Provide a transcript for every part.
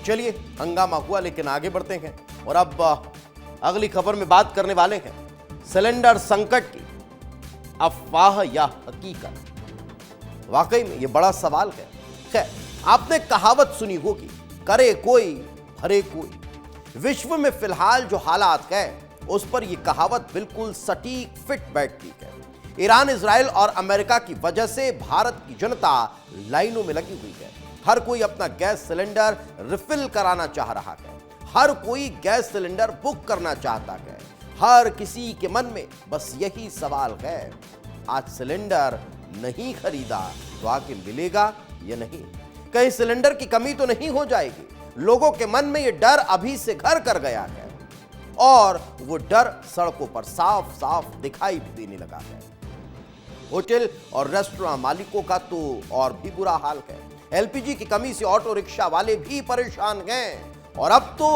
चलिए, हंगामा हुआ लेकिन आगे बढ़ते हैं और अब अगली खबर में बात करने वाले हैं सिलेंडर संकट की अफवाह या हकीकत। वाकई में ये बड़ा सवाल है। खैर, आपने कहावत सुनी होगी, करे कोई भरे कोई। विश्व में फिलहाल जो हालात है उस पर यह कहावत बिल्कुल सटीक फिट बैठती है। ईरान, इजराइल और अमेरिका की वजह से भारत की जनता लाइनों में लगी हुई है। हर कोई अपना गैस सिलेंडर रिफिल कराना चाह रहा है। हर कोई गैस सिलेंडर बुक करना चाहता है। हर किसी के मन में बस यही सवाल है, आज सिलेंडर नहीं खरीदा तो आखिर मिलेगा या नहीं? कहीं सिलेंडर की कमी तो नहीं हो जाएगी? लोगों के मन में यह डर अभी से घर कर गया है और वो डर सड़कों पर साफ साफ दिखाई भी देने लगा है। होटल और रेस्टोरेंट मालिकों का तो और भी बुरा हाल है। एलपीजी की कमी से ऑटो रिक्शा वाले भी परेशान हैं और अब तो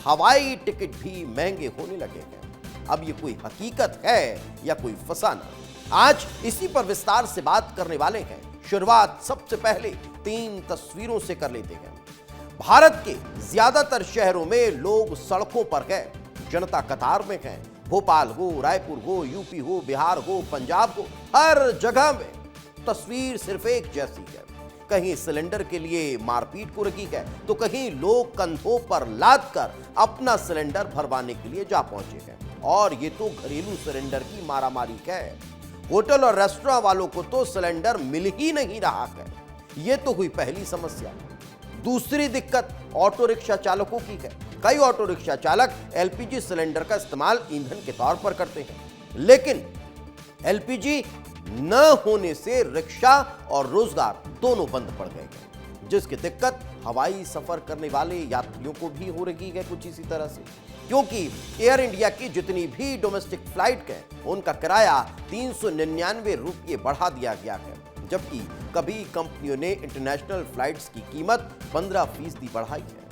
हवाई टिकट भी महंगे होने लगे हैं। अब ये कोई हकीकत है या कोई फसाना? आज इसी पर विस्तार से बात करने वाले हैं। शुरुआत सबसे पहले 3 तस्वीरों से कर लेते हैं। भारत के ज्यादातर शहरों में लोग सड़कों पर हैं, जनता कतार में है। भोपाल हो, रायपुर हो, यूपी हो, बिहार हो, पंजाब हो, हर जगह में तस्वीर सिर्फ एक जैसी है। कहीं सिलेंडर के लिए मारपीट को रखी है तो कहीं लोग कंधों पर लाद कर अपना सिलेंडर भरवाने के लिए जा पहुंचे हैं। और ये तो घरेलू सिलेंडर की मारामारी है। होटल और रेस्टोरेंट वालों को तो सिलेंडर मिल ही नहीं रहा है। ये तो हुई पहली समस्या। दूसरी दिक्कत ऑटो रिक्शा चालकों की है। कई ऑटो रिक्शा चालक एलपीजी सिलेंडर का इस्तेमाल ईंधन के तौर पर करते हैं, लेकिन एलपीजी न होने से रिक्शा और रोजगार दोनों बंद पड़ गए हैं, जिसकी दिक्कत हवाई सफर करने वाले यात्रियों को भी हो रही है कुछ इसी तरह से। क्योंकि एयर इंडिया की जितनी भी डोमेस्टिक फ्लाइट है उनका किराया 399 रुपये बढ़ा दिया गया है, जबकि कभी कंपनियों ने इंटरनेशनल फ्लाइट्स की कीमत 15% बढ़ाई है।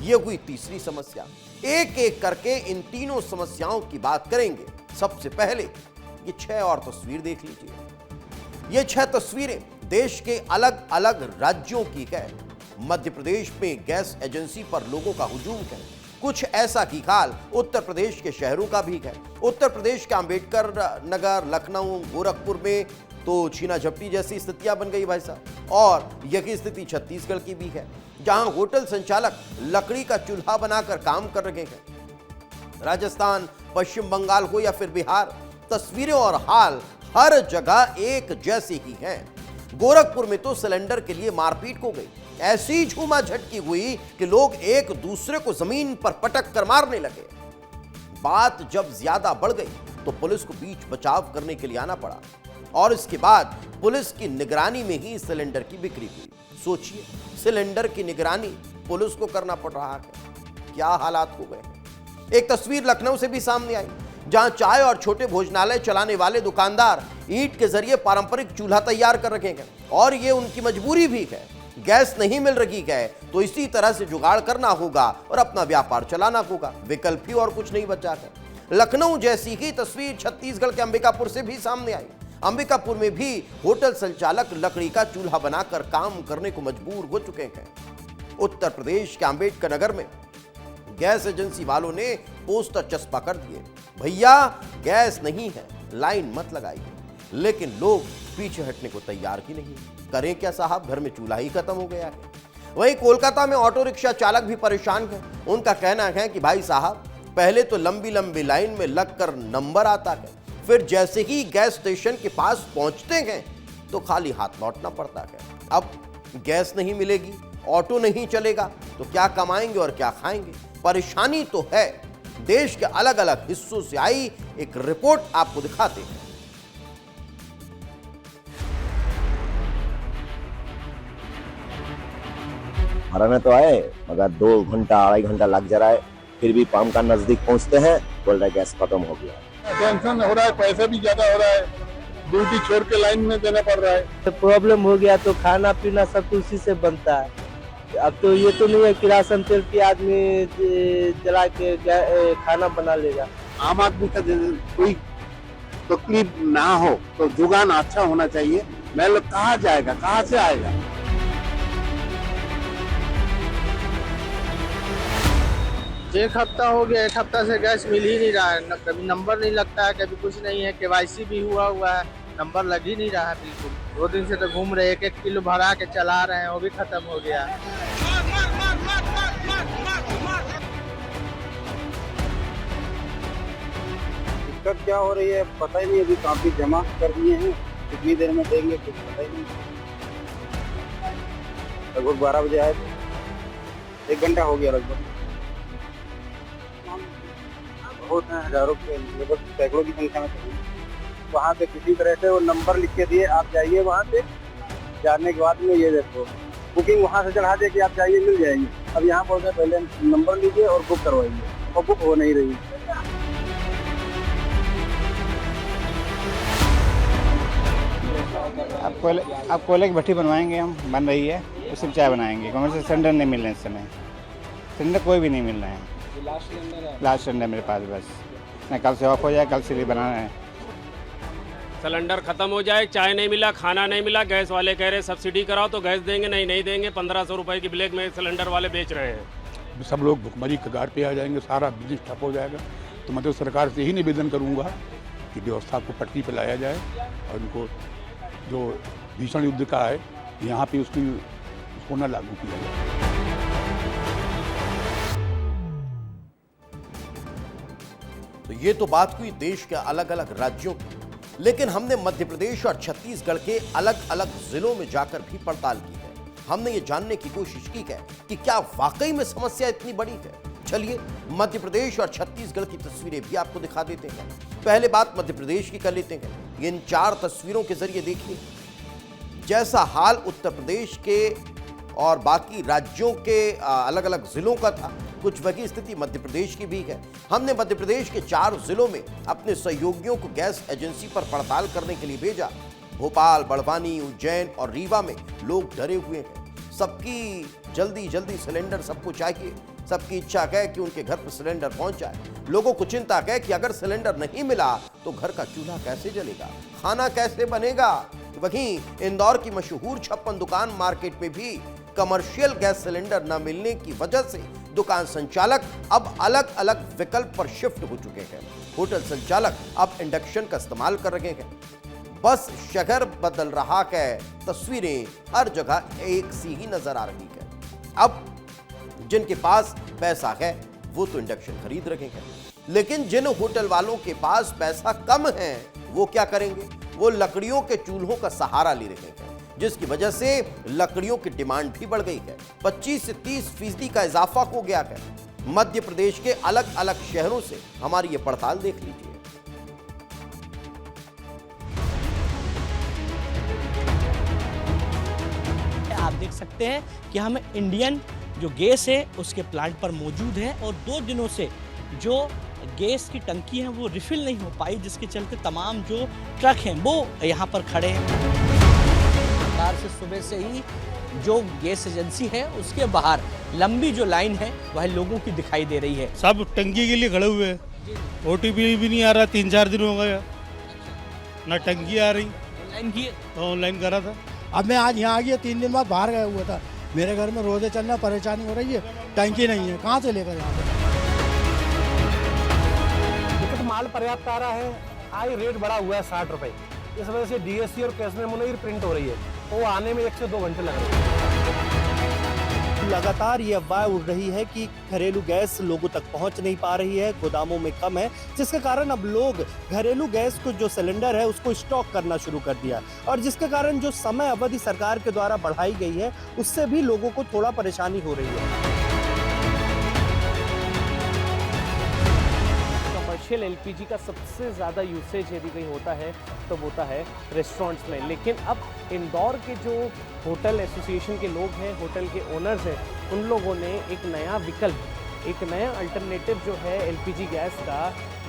यह हुई तीसरी समस्या। एक एक करके इन तीनों समस्याओं की बात करेंगे। सबसे पहले ये 6 और तस्वीर देख लीजिए। ये 6 तस्वीरें देश के अलग अलग राज्यों की है। मध्य प्रदेश में गैस एजेंसी पर लोगों का हुजूम है। कुछ ऐसा ही हाल उत्तर प्रदेश के शहरों का भी है। उत्तर प्रदेश के अंबेडकर नगर, लखनऊ, गोरखपुर में तो छीना झपटी जैसी स्थितियां बन गई भाई साहब। और यही स्थिति छत्तीसगढ़ की भी है, जहां होटल संचालक लकड़ी का चूल्हा बनाकर काम कर रहे हैं। राजस्थान, पश्चिम बंगाल हो या फिर बिहार, तस्वीरें और हाल हर जगह एक जैसे ही हैं। गोरखपुर में तो सिलेंडर के लिए मारपीट हो गई। ऐसी झूमा झटकी हुई कि लोग एक दूसरे को जमीन पर पटक कर मारने लगे। बात जब ज्यादा बढ़ गई तो पुलिस को बीच बचाव करने के लिए आना पड़ा और इसके बाद पुलिस की निगरानी में ही सिलेंडर की बिक्री हुई। सोचिए, सिलेंडर की निगरानी पुलिस को करना पड़ रहा है। क्या हालात हो गए। एक तस्वीर लखनऊ से भी सामने आई, जहां चाय और छोटे भोजनालय चलाने वाले दुकानदार ईंट के जरिए पारंपरिक चूल्हा तैयार कर रखे हैं और ये उनकी मजबूरी भी है। गैस नहीं मिल रही है तो इसी तरह से जुगाड़ करना होगा और अपना व्यापार चलाना होगा। विकल्प ही और कुछ नहीं बचा है। लखनऊ जैसी ही तस्वीर छत्तीसगढ़ के अंबिकापुर से भी सामने आई। अंबिकापुर में भी होटल संचालक लकड़ी का चूल्हा बनाकर काम करने को मजबूर हो चुके हैं। उत्तर प्रदेश के अंबेडकर नगर में गैस एजेंसी वालों ने पोस्टर चस्पा कर दिए, भैया गैस नहीं है, लाइन मत लगाइए। लेकिन लोग पीछे हटने को तैयार ही नहीं। करें क्या साहब, घर में चूल्हा ही खत्म हो गया है। वहीं कोलकाता में ऑटो रिक्शा चालक भी परेशान हैं। उनका कहना है कि भाई साहब, पहले तो लंबी लंबी लाइन में लगकर नंबर आता है, फिर जैसे ही गैस स्टेशन के पास पहुंचते हैं तो खाली हाथ लौटना पड़ता है। अब गैस नहीं मिलेगी, ऑटो नहीं चलेगा तो क्या कमाएंगे और क्या खाएंगे। परेशानी तो है। देश के अलग अलग हिस्सों से आई एक रिपोर्ट आपको दिखाते हैं। भराने तो आए मगर 2 घंटा 2.5 घंटा लग जा रहा है, फिर भी पाम का नजदीक पहुंचते हैं बोल रहा है गैस खत्म हो गया। टेंशन हो रहा है, पैसा भी ज्यादा हो रहा है, ड्यूटी छोड़ के लाइन में देना पड़ रहा है। प्रॉब्लम हो गया तो खाना पीना सब कुछ उसी से बनता है। अब तो ये तो नहीं है कि राशन तेल की आदमी जला के खाना बना लेगा। आम आदमी का कोई तकलीफ ना हो तो जुगान अच्छा होना चाहिए। मैं लोग कहाँ जाएगा, कहाँ से आएगा। एक हफ्ता हो गया, एक हफ्ता से गैस मिल ही नहीं रहा है। कभी नंबर नहीं लगता है, कभी कुछ नहीं है। KYC भी हुआ है, नंबर लग ही नहीं रहा है बिल्कुल। 2 दिन से तो घूम रहे, 1-1 किलो भरा के चला रहे हैं, वो भी खत्म हो गया। दिक्कत क्या हो रही है पता ही नहीं। अभी काफी जमा कर दिए हैं, कितनी देर में देंगे कुछ पता ही नहीं। लगभग 12 बजे आए थे, 1 घंटा हो गया लगभग। बहुत हैं, हजारों के लगभग सैकड़ों की संख्या में चाहिए। वहाँ पे किसी तरह से वो नंबर लिख के दिए, आप जाइए वहाँ पे। जाने के बाद में ये देखो बुकिंग वहाँ से चढ़ा दे कि आप जाइए मिल जाएगी। अब यहाँ बोल रहे पहले नंबर लीजिए और बुक करवाइए, और बुक हो नहीं रही। अब कोयले की भट्टी बनवाएंगे हम, बन रही है, उसी में चाय बनाएंगे। कमर्शियल सिलेंडर नहीं मिल रहे इस समय, सिलेंडर कोई भी नहीं मिल रहे हैं। लास्ट सिलेंडर मेरे पास बस, मैं कल से ऑफ हो जाए, कल से बनाना है। सिलेंडर ख़त्म हो जाए, चाय नहीं मिला, खाना नहीं मिला, गैस वाले कह रहे सब्सिडी कराओ तो गैस देंगे, नहीं देंगे। 1500 रुपये की ब्लैक में सिलेंडर वाले बेच रहे हैं। सब लोग भुखमरी कगार पे आ जाएंगे, सारा बिजनेस ठप हो जाएगा। तो मैं तो सरकार से यही निवेदन करूंगा कि व्यवस्था को पटरी पर लाया जाए और उनको जो भीषण युद्ध का है यहाँ पे उसको न लागू किया जाए। तो ये तो बात हुई देश के अलग अलग राज्यों की, लेकिन हमने मध्य प्रदेश और छत्तीसगढ़ के अलग अलग जिलों में जाकर भी पड़ताल की है। हमने ये जानने की कोशिश की है कि क्या वाकई में समस्या इतनी बड़ी है। चलिए मध्य प्रदेश और छत्तीसगढ़ की तस्वीरें भी आपको दिखा देते हैं। पहले बात मध्य प्रदेश की कर लेते हैं। इन 4 तस्वीरों के जरिए देखिए जैसा हाल उत्तर प्रदेश के और बाकी राज्यों के अलग अलग जिलों का था, कुछ वही स्थिति मध्य प्रदेश की भी है। हमने मध्य प्रदेश के 4 जिलों में अपने सहयोगियों को गैस एजेंसी पर पड़ताल करने के लिए भेजा। भोपाल, बड़वानी, उज्जैन और रीवा में लोग डरे हुए हैं। सबकी जल्दी सिलेंडर सबको चाहिए, सबकी इच्छा है कि उनके घर पर सिलेंडर पहुंच जाए। लोगों को चिंता है कि अगर सिलेंडर नहीं मिला तो घर का चूल्हा कैसे जलेगा, खाना कैसे बनेगा। वहीं इंदौर की मशहूर 56 दुकान मार्केट में भी कमर्शियल गैस सिलेंडर न मिलने की वजह से दुकान संचालक अब अलग अलग विकल्प पर शिफ्ट हो चुके हैं। होटल संचालक अब इंडक्शन का इस्तेमाल कर रहे हैं। बस शहर बदल रहा है, तस्वीरें हर जगह एक सी ही नजर आ रही है। अब जिनके पास पैसा है वो तो इंडक्शन खरीद रहे हैं, लेकिन जिन होटल वालों के पास पैसा कम है वो क्या करेंगे? वो लकड़ियों के चूल्हों का सहारा ले रहे हैं, जिसकी वजह से लकड़ियों की डिमांड भी बढ़ गई है। 25 से 30% का इजाफा हो गया है। मध्य प्रदेश के अलग अलग शहरों से हमारी ये पड़ताल देख लीजिए। आप देख सकते हैं कि हम इंडियन जो गैस है उसके प्लांट पर मौजूद है और 2 दिनों से जो गैस की टंकी है वो रिफिल नहीं हो पाई, जिसके चलते तमाम जो ट्रक हैं वो यहाँ पर खड़े हैं। सरकार से सुबह से ही जो गैस एजेंसी है उसके बाहर लंबी जो लाइन है वह लोगों की दिखाई दे रही है। सब टंकी के लिए खड़े हुए हैं, OTP भी नहीं आ रहा, 3-4 दिन हो गया ना टंकी आ रही। ऑनलाइन करा था। अब मैं आज यहाँ आ गया, 3 दिन बाद बाहर गया हुआ था। मेरे घर में रोजे चलना परेशानी हो रही है, टंकी नहीं है, कहाँ से लेकर यहाँ पे। टिकट माल पर्याप्त आ रहा है, आज रेट बढ़ा हुआ है 60 रुपये। इस वजह से DSC और कैश में मुनीर प्रिंट हो रही है, तो वो आने में 1 से 2 घंटे लग रहे हैं। लगातार ये अफवाह उड़ रही है कि घरेलू गैस लोगों तक पहुंच नहीं पा रही है, गोदामों में कम है, जिसके कारण अब लोग घरेलू गैस को जो सिलेंडर है उसको स्टॉक करना शुरू कर दिया और जिसके कारण जो समय अवधि सरकार के द्वारा बढ़ाई गई है उससे भी लोगों को थोड़ा परेशानी हो रही है। कमर्शियल LPG का सबसे ज़्यादा यूसेज यदि कहीं होता है तो होता है रेस्टोरेंट्स में, लेकिन अब इंदौर के जो होटल एसोसिएशन के लोग हैं, होटल के ओनर्स हैं, उन लोगों ने एक नया विकल्प, एक नया अल्टरनेटिव जो है LPG गैस का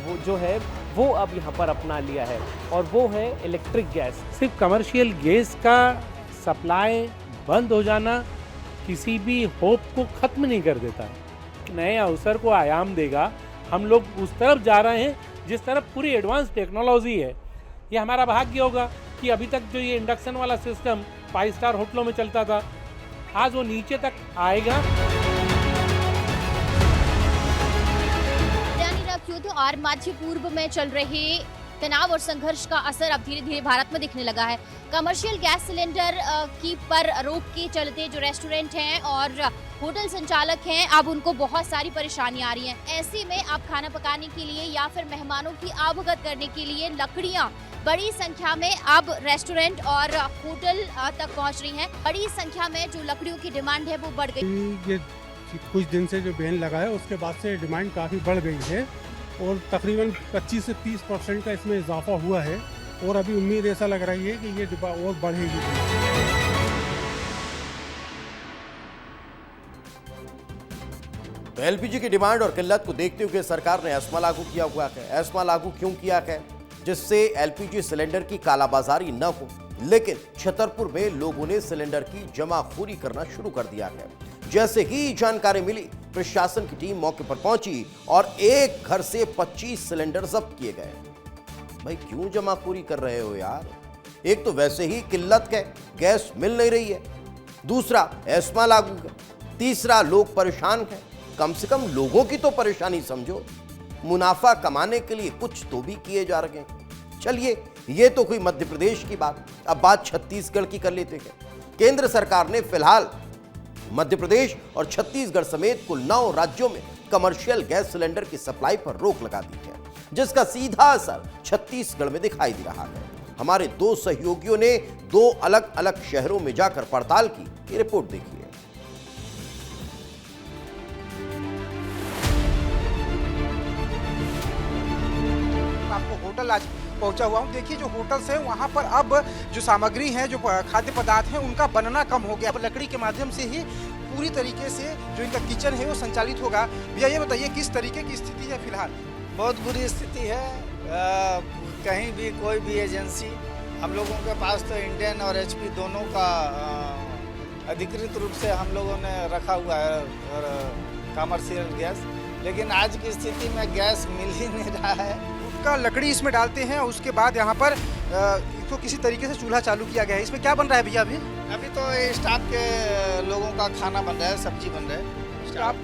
वो जो है वो अब यहाँ पर अपना लिया है और वो है इलेक्ट्रिक गैस। सिर्फ कमर्शियल गैस का सप्लाई बंद हो जाना किसी भी होप को ख़त्म नहीं कर देता, नए अवसर को आयाम देगा। हम लोग उस तरफ जा रहे हैं जिस तरफ पूरी एडवांस टेक्नोलॉजी है। ये हमारा भाग्य होगा कि अभी तक जो ये इंडक्शन वाला सिस्टम 5 स्टार होटलों में चलता था, आज वो नीचे तक आएगा। क्यों तो और मध्य पूर्व में चल रहे तनाव और संघर्ष का असर अब धीरे धीरे भारत में दिखने लगा है। कमर्शियल गैस सिलेंडर की पर रोक के चलते जो रेस्टोरेंट हैं और होटल संचालक हैं, अब उनको बहुत सारी परेशानियां आ रही हैं। ऐसे में अब खाना पकाने के लिए या फिर मेहमानों की अवगत करने के लिए लकड़ियां बड़ी संख्या में अब रेस्टोरेंट और होटल तक पहुंच रही हैं। बड़ी संख्या में जो लकड़ियों की डिमांड है वो बढ़ गई। ये कुछ दिन से जो बैन लगा है उसके बाद से डिमांड काफ़ी बढ़ गई है और तकरीबन 25 से 30% का इसमें इजाफा हुआ है और अभी उम्मीद ऐसा लग रही है कि ये और बढ़ेगी। तो एलपीजी की डिमांड और किल्लत को देखते हुए सरकार ने एस्मा लागू किया हुआ है। एस्मा लागू क्यों किया है? जिससे एलपीजी सिलेंडर की कालाबाजारी न हो, लेकिन छतरपुर में लोगों ने सिलेंडर की जमाखोरी करना शुरू कर दिया है। जैसे ही जानकारी मिली, प्रशासन की टीम मौके पर पहुंची और एक घर से 25 सिलेंडर जब्त किए गए। भाई क्यों जमाखोरी कर रहे हो यार? एक तो वैसे ही किल्लत है, गैस मिल नहीं रही है, दूसरा एस्मा लागू है, तीसरा लोग परेशान हैं। कम से कम लोगों की तो परेशानी समझो। मुनाफा कमाने के लिए कुछ तो भी किए जा रहे हैं। चलिए, ये तो कोई मध्य प्रदेश की बात, अब बात छत्तीसगढ़ की कर लेते हैं। केंद्र सरकार ने फिलहाल मध्य प्रदेश और छत्तीसगढ़ समेत कुल 9 राज्यों में कमर्शियल गैस सिलेंडर की सप्लाई पर रोक लगा दी है, जिसका सीधा असर छत्तीसगढ़ में दिखाई दे रहा है। हमारे 2 सहयोगियों ने 2 अलग अलग शहरों में जाकर पड़ताल की। ये रिपोर्ट देखिए। आपको होटल आज पहुंचा हुआ हूं। देखिए जो होटल्स हैं वहां पर अब जो सामग्री है, जो खाद्य पदार्थ हैं, उनका बनना कम हो गया। अब लकड़ी के माध्यम से ही पूरी तरीके से जो इनका किचन है वो संचालित होगा। भैया ये बताइए किस तरीके की स्थिति है फिलहाल? बहुत बुरी स्थिति है। कहीं भी कोई भी एजेंसी, हम लोगों के पास तो इंडियन और एचपी दोनों का अधिकृत रूप से हम लोगों ने रखा हुआ है कमर्शियल गैस, लेकिन आज की स्थिति में गैस मिल ही नहीं रहा है। का लकड़ी इसमें डालते हैं, उसके बाद यहाँ पर इसको किसी तरीके से चूल्हा चालू किया गया है। इसमें क्या बन रहा है भैया अभी? अभी तो स्टाफ के लोगों का खाना बन रहा है, सब्जी बन रहा है। स्टाफ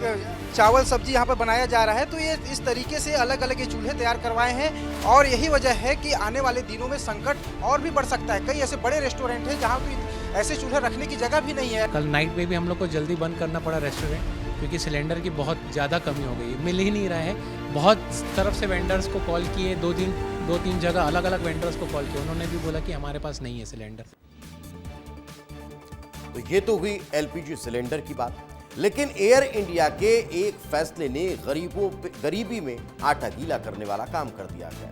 चावल सब्जी यहाँ पर बनाया जा रहा है। तो ये इस तरीके से अलग अलग ये चूल्हे तैयार करवाए हैं और यही वजह है कि आने वाले दिनों में संकट और भी बढ़ सकता है। कई ऐसे बड़े रेस्टोरेंट हैं जहाँ पे ऐसे चूल्हे रखने की जगह भी नहीं है। कल नाइट में भी हम लोग को जल्दी बंद करना पड़ा रेस्टोरेंट, क्योंकि सिलेंडर की बहुत ज़्यादा कमी हो गई है, मिल ही नहीं रहा है। बहुत तरफ से वेंडर्स को कॉल किए, 2-3 जगह अलग अलग वेंडर्स को कॉल किया, उन्होंने भी बोला कि हमारे पास नहीं है सिलेंडर। तो ये तो हुई एलपीजी सिलेंडर की बात, लेकिन एयर इंडिया के एक फैसले ने गरीबी में आटा गीला करने वाला काम कर दिया है।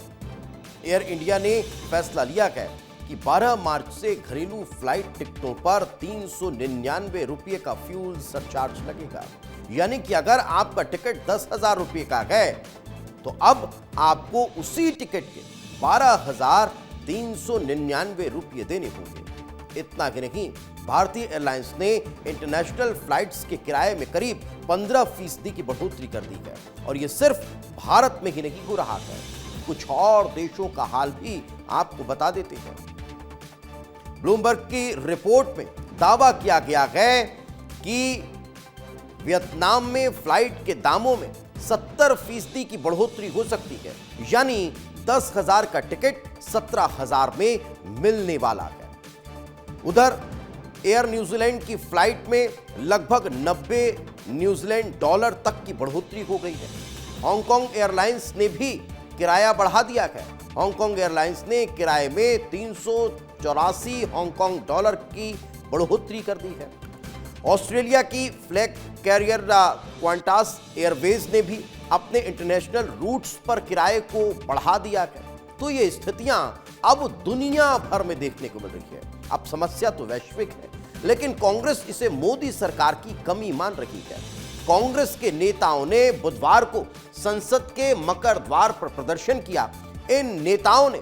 एयर इंडिया ने फैसला लिया है कि 12 मार्च से घरेलू फ्लाइट टिकटों पर 399 रुपये का फ्यूल सरचार्ज लगेगा। यानी कि अगर आपका टिकट 10,000 रुपये का है तो अब आपको उसी टिकट के 12,399 रुपये देने होंगे। इतना ही नहीं, भारतीय एयरलाइंस ने इंटरनेशनल फ्लाइट्स के किराए में करीब 15% की बढ़ोतरी कर दी है। और ये सिर्फ भारत में ही नहीं हो रहा है, कुछ और देशों का हाल भी आपको बता देते हैं। ब्लूमबर्ग की रिपोर्ट में दावा किया गया है कि वियतनाम में फ्लाइट के दामों में 70% की बढ़ोतरी हो सकती है, यानी 10,000 का टिकट 17,000 में मिलने वाला है। उधर एयर न्यूजीलैंड की फ्लाइट में लगभग 90 न्यूजीलैंड डॉलर तक की बढ़ोतरी हो गई है। हांगकांग एयरलाइंस ने भी किराया बढ़ा दिया है। हांगकांग एयरलाइंस ने किराए में 384 हांगकांग डॉलर की बढ़ोतरी कर दी है। ऑस्ट्रेलिया की फ्लैग कैरियर क्वांटास एयरवेज ने भी अपने इंटरनेशनल रूट्स पर किराए को बढ़ा दिया है। तो ये स्थितियां अब दुनिया भर में देखने को मिल रही है। अब समस्या तो वैश्विक है, लेकिन कांग्रेस इसे मोदी सरकार की कमी मान रही है। कांग्रेस के नेताओं ने बुधवार को संसद के मकर द्वार पर प्रदर्शन किया। इन नेताओं ने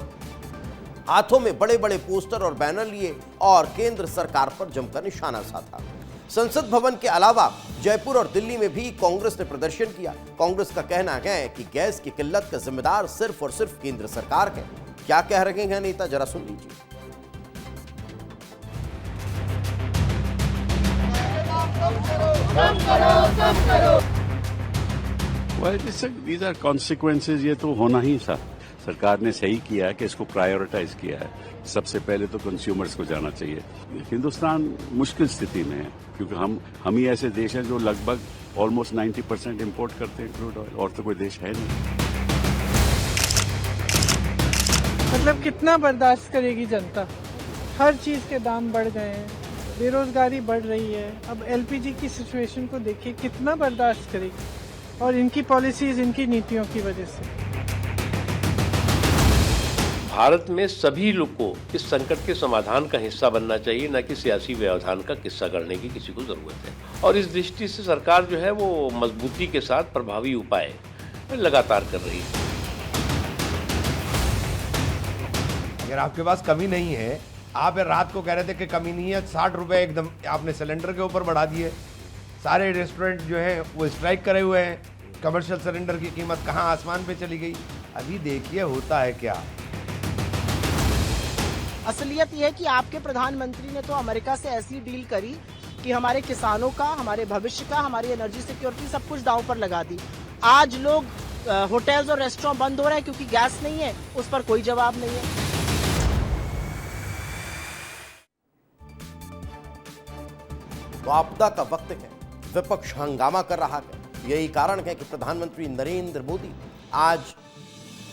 हाथों में बड़े बड़े पोस्टर और बैनर लिए और केंद्र सरकार पर जमकर निशाना साधा। संसद भवन के अलावा जयपुर और दिल्ली में भी कांग्रेस ने प्रदर्शन किया। कांग्रेस का कहना है कि गैस की किल्लत का जिम्मेदार सिर्फ और सिर्फ केंद्र सरकार है। क्या कह रहे हैं नेता, जरा सुन लीजिए। दीज आर कॉन्सिक्वेंसेज, ये तो होना ही था। सरकार ने सही किया है कि इसको प्रायोरिटाइज किया है। सबसे पहले तो कंज्यूमर्स को जाना चाहिए। हिंदुस्तान मुश्किल स्थिति में है क्योंकि हम ही ऐसे देश हैं जो लगभग ऑलमोस्ट 90% इम्पोर्ट करते हैं क्रूड ऑयल, और तो कोई देश है नहीं। मतलब कितना बर्दाश्त करेगी जनता? हर चीज़ के दाम बढ़ गए हैं, बेरोजगारी बढ़ रही है। अब एलपीजी की सिचुएशन को देखिए, कितना बर्दाश्त करेगी, और इनकी पॉलिसीज, इनकी नीतियों की वजह से। भारत में सभी लोग को इस संकट के समाधान का हिस्सा बनना चाहिए, न कि सियासी व्यवधान का किस्सा करने की किसी को जरूरत है। और इस दृष्टि से सरकार जो है वो मजबूती के साथ प्रभावी उपाय लगातार कर रही है। अगर आपके पास कमी नहीं है, आप रात को कह रहे थे कि कमी नहीं है, 60 रुपए एकदम आपने सिलेंडर के ऊपर बढ़ा दिए। सारे रेस्टोरेंट जो हैं वो स्ट्राइक करे हुए हैं। कमर्शियल सिलेंडर की कीमत कहाँ आसमान पे चली गई। अभी देखिए होता है क्या। असलियत यह है कि आपके प्रधानमंत्री ने तो अमेरिका से ऐसी डील करी कि हमारे किसानों का, हमारे भविष्य का, हमारी एनर्जी सिक्योरिटी सब कुछ दांव पर लगा दी। आज लोग होटल्स और रेस्टोरेंट बंद हो रहे हैं क्योंकि गैस नहीं है, उस पर कोई जवाब नहीं है। तो आपदा का वक्त है, विपक्ष हंगामा कर रहा है। यही कारण है कि प्रधानमंत्री नरेंद्र मोदी आज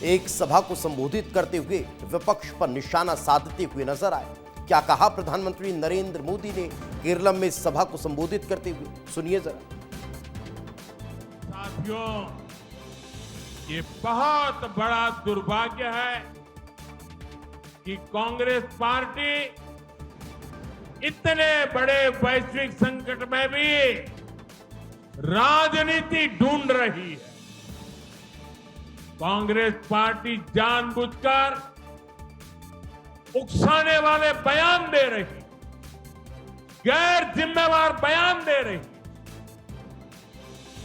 एक सभा को संबोधित करते हुए विपक्ष पर निशाना साधते हुए नजर आए। क्या कहा प्रधानमंत्री नरेंद्र मोदी ने केरलम में सभा को संबोधित करते हुए, सुनिए जरा। साथियों, ये बहुत बड़ा दुर्भाग्य है कि कांग्रेस पार्टी इतने बड़े वैश्विक संकट में भी राजनीति ढूंढ रही है। कांग्रेस पार्टी जानबूझकर उकसाने वाले बयान दे रही, गैर जिम्मेवार बयान दे रही,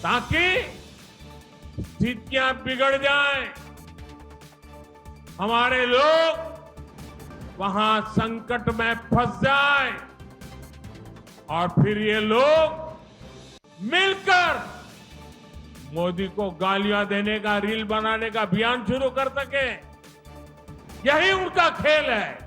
ताकि स्थितियां बिगड़ जाएं, हमारे लोग वहां संकट में फंस जाएं, और फिर ये लोग मिलकर मोदी को गालियां देने का, रील बनाने का अभियान शुरू कर सके। यही उनका खेल है।